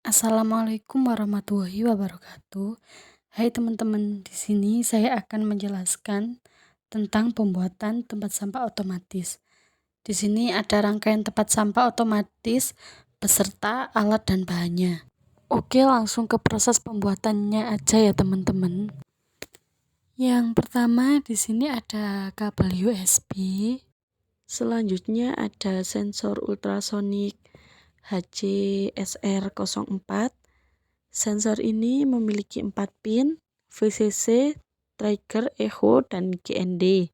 Assalamualaikum warahmatullahi wabarakatuh. Hai teman-teman, di sini saya akan menjelaskan tentang pembuatan tempat sampah otomatis. Di sini ada rangkaian tempat sampah otomatis beserta alat dan bahannya. Oke, langsung ke proses pembuatannya aja ya teman-teman. Yang pertama di sini ada kabel USB. Selanjutnya ada sensor ultrasonik HCSR04. Sensor ini memiliki 4 pin, VCC, trigger, echo, dan GND.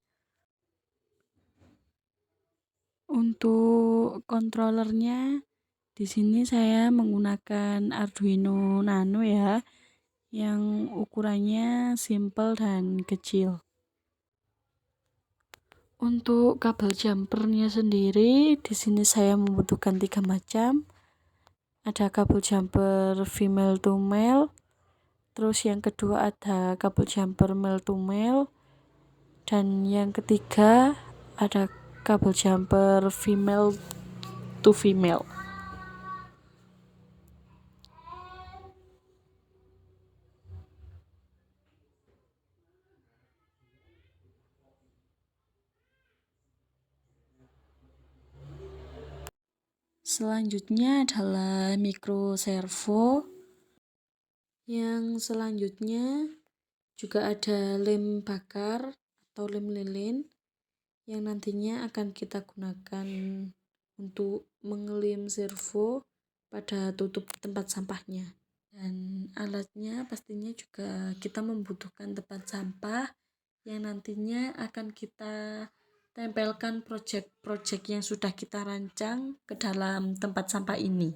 Untuk controllernya, di sini saya menggunakan Arduino Nano ya, yang ukurannya simple dan kecil. Untuk kabel jumpernya sendiri, di sini saya membutuhkan 3 macam. Ada kabel jumper female to male, terus yang kedua ada kabel jumper male to male, dan yang ketiga ada kabel jumper female to female. Selanjutnya adalah micro servo. Yang selanjutnya juga ada lem bakar atau lem lilin yang nantinya akan kita gunakan untuk mengelem servo pada tutup tempat sampahnya. Dan alatnya pastinya juga kita membutuhkan tempat sampah yang nantinya akan kita tempelkan proyek-proyek yang sudah kita rancang ke dalam tempat sampah ini.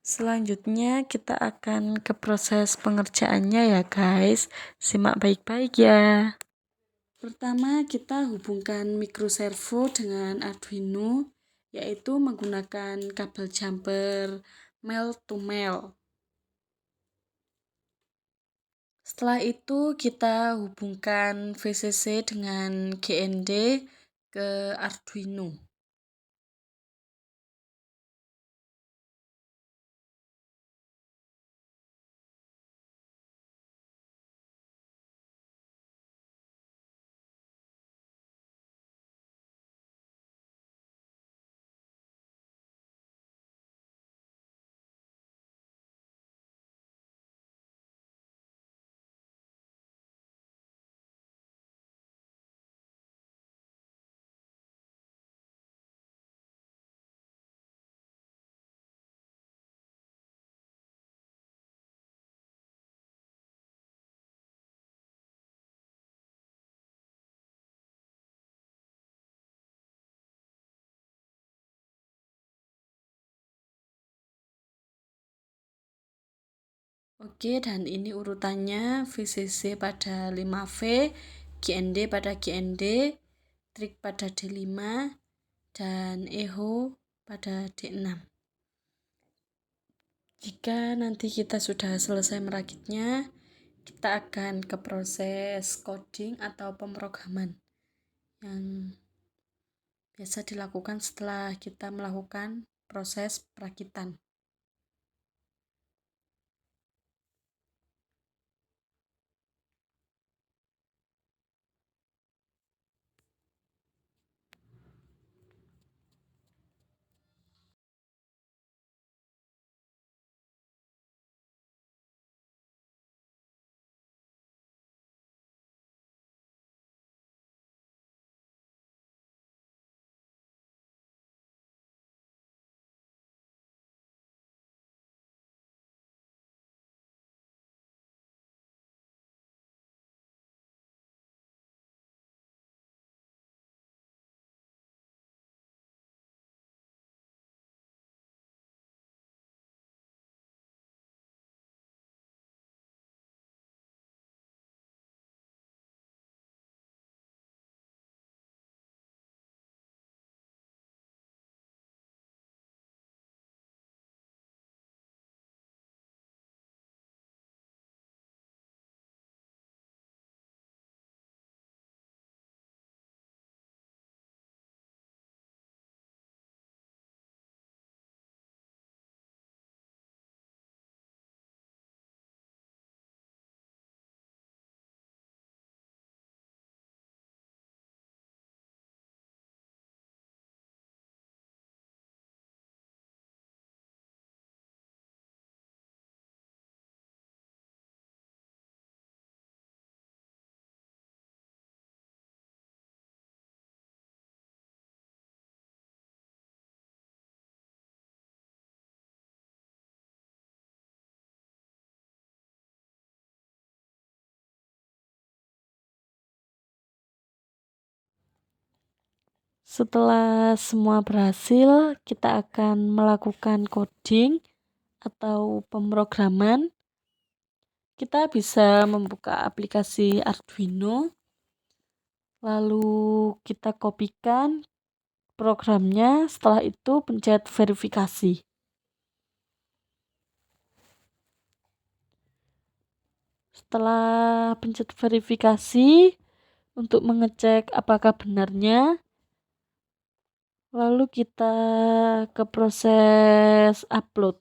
Selanjutnya kita akan ke proses pengerjaannya ya guys. Simak baik-baik ya. Pertama kita hubungkan micro servo dengan Arduino, yaitu menggunakan kabel jumper male to male. Setelah itu kita hubungkan VCC dengan GND ke Arduino. Oke, dan ini urutannya: VCC pada 5V, GND pada GND, trig pada D5, dan echo pada D6. Jika nanti kita sudah selesai merakitnya, kita akan ke proses coding atau pemrograman yang biasa dilakukan setelah kita melakukan proses perakitan. Setelah semua berhasil, kita akan melakukan coding atau pemrograman. Kita bisa membuka aplikasi Arduino, lalu kita kopikan programnya, setelah itu pencet verifikasi. Setelah pencet verifikasi, untuk mengecek apakah benarnya, lalu kita ke proses upload.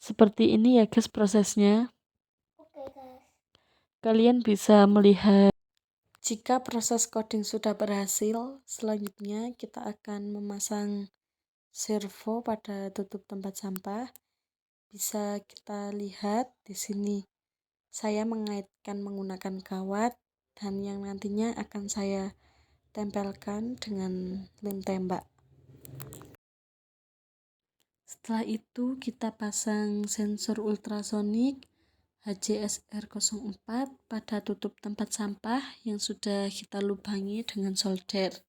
Seperti ini ya guys prosesnya. Oke guys. Kalian bisa melihat jika proses coding sudah berhasil. Selanjutnya kita akan memasang servo pada tutup tempat sampah. Bisa kita lihat di sini. Saya mengaitkan menggunakan kawat dan yang nantinya akan saya tempelkan dengan lem tembak. Setelah itu kita pasang sensor ultrasonik HJSR04 pada tutup tempat sampah yang sudah kita lubangi dengan solder.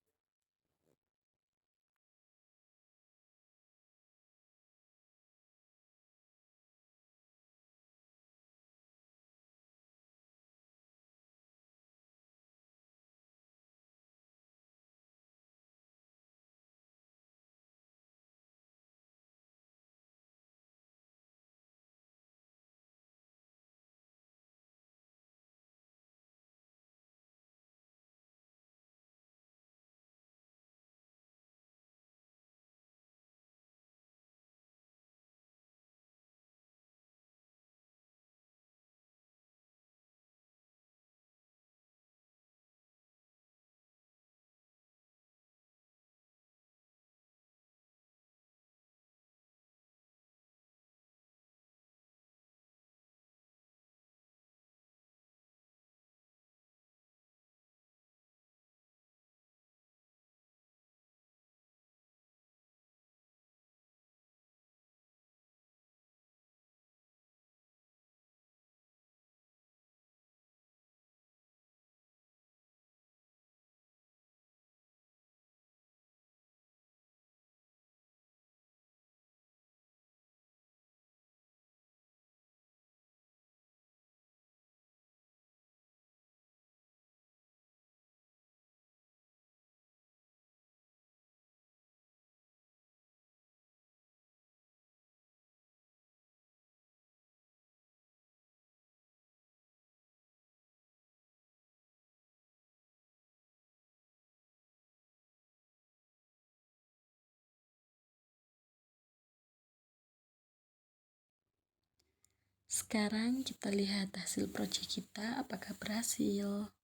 Sekarang kita lihat hasil proyek kita apakah berhasil.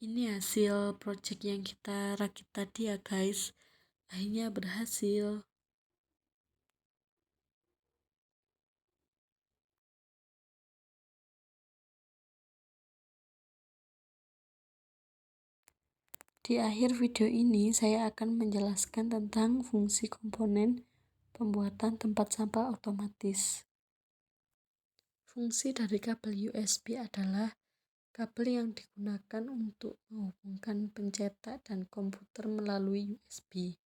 Ini hasil proyek yang kita rakit tadi ya guys. Akhirnya berhasil. Di akhir video ini saya akan menjelaskan tentang fungsi komponen pembuatan tempat sampah otomatis. Fungsi dari kabel USB adalah kabel yang digunakan untuk menghubungkan pencetak dan komputer melalui USB.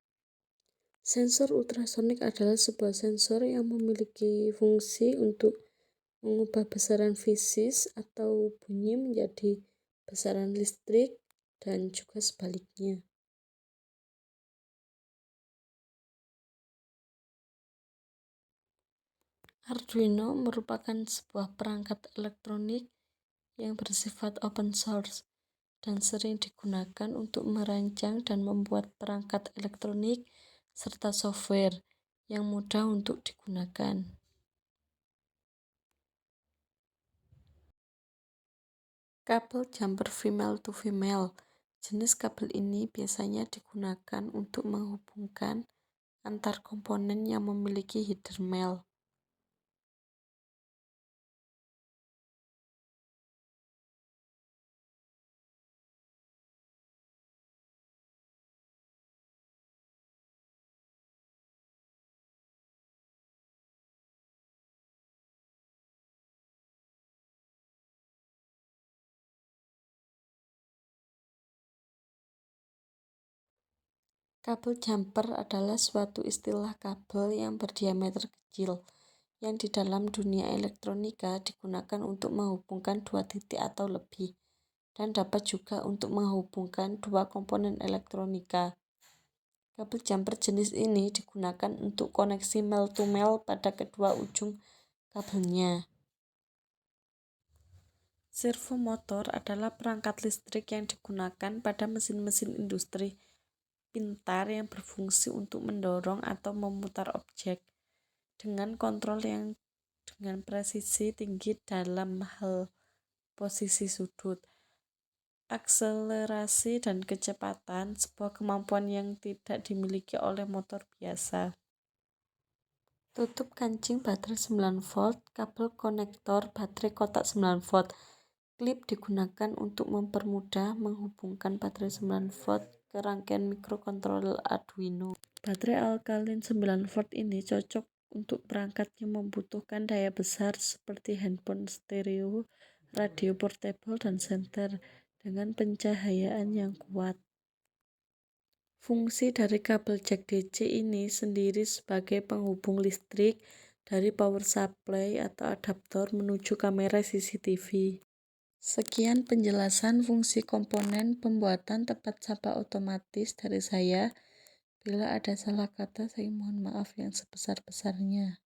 Sensor ultrasonik adalah sebuah sensor yang memiliki fungsi untuk mengubah besaran fisik atau bunyi menjadi besaran listrik dan juga sebaliknya. Arduino merupakan sebuah perangkat elektronik yang bersifat open source dan sering digunakan untuk merancang dan membuat perangkat elektronik serta software yang mudah untuk digunakan. Kabel jumper female to female. Jenis kabel ini biasanya digunakan untuk menghubungkan antar komponen yang memiliki header mail. Kabel jumper adalah suatu istilah kabel yang berdiameter kecil yang di dalam dunia elektronika digunakan untuk menghubungkan dua titik atau lebih, dan dapat juga untuk menghubungkan dua komponen elektronika. Kabel jumper jenis ini digunakan untuk koneksi male-to-male pada kedua ujung kabelnya. Servomotor adalah perangkat listrik yang digunakan pada mesin-mesin industri pintar yang berfungsi untuk mendorong atau memutar objek dengan kontrol yang dengan presisi tinggi dalam hal posisi sudut, akselerasi, dan kecepatan, sebuah kemampuan yang tidak dimiliki oleh motor biasa. Tutup kancing baterai 9 volt, kabel konektor baterai kotak 9 volt. Klip digunakan untuk mempermudah menghubungkan baterai 9 volt ke rangkaian mikrokontroler Arduino. Baterai alkalin 9 volt ini cocok untuk perangkat yang membutuhkan daya besar seperti handphone stereo, radio portable, dan senter dengan pencahayaan yang kuat. Fungsi dari kabel jack DC ini sendiri sebagai penghubung listrik dari power supply atau adaptor menuju kamera CCTV. Sekian penjelasan fungsi komponen pembuatan tempat sampah otomatis dari saya. Bila ada salah kata, saya mohon maaf yang sebesar-besarnya.